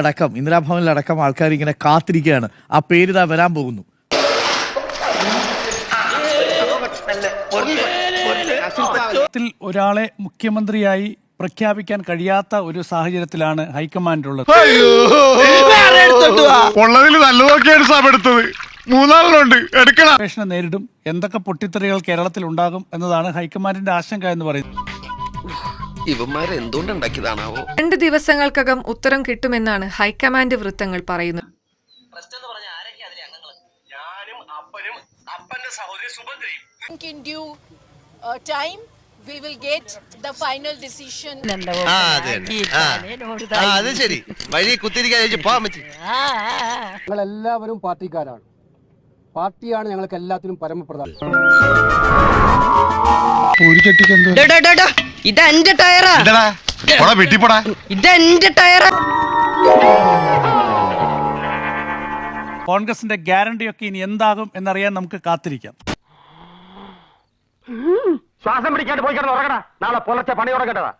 അടക്കം ഇന്ദിരാഭവനിലടക്കം ആൾക്കാർ ഇങ്ങനെ കാത്തിരിക്കുകയാണ്. ആ പേര് ഇതാ വരാൻ പോകുന്നു. ഒരാളെ മുഖ്യമന്ത്രിയായി പ്രഖ്യാപിക്കാൻ കഴിയാത്ത ഒരു സാഹചര്യത്തിലാണ് ഹൈക്കമാൻഡ് ഉള്ളത്. നേരിടും. എന്തൊക്കെ പൊട്ടിത്തെറികൾ കേരളത്തിൽ ഉണ്ടാകും എന്നതാണ് ഹൈക്കമാൻഡിന്റെ ആശങ്ക എന്ന് പറയുന്നത്. ഇവന്മാരെന്തുകൊണ്ടുണ്ടാക്കിയതാണാവോ? 2 ദിവസങ്ങൾക്കകം ഉത്തരം കിട്ടുമെന്നാണ് ഹൈക്കമാൻഡ് വൃത്തങ്ങൾ പറയുന്നത്. We will get the final decision. ഞങ്ങളെല്ലാവരും പാർട്ടിക്കാരാണ്. പാർട്ടിയാണ് ഞങ്ങൾക്ക് എല്ലാത്തിനും പരമപ്രധാനം. ഇതെന്റെ ടയറാ, ഇതെന്റെ ടയറാ. കോൺഗ്രസിന്റെ ഗ്യാരണ്ടിയൊക്കെ ഇനി എന്താകും എന്നറിയാൻ നമുക്ക് കാത്തിരിക്കാം. ശ്വാസം പിടിക്കാണ്ട് പോയി കിടന്ന് ഉറങ്ങടാ. നാളെ പുലർച്ചെ പണി തുടങ്ങേണ്ടതാ.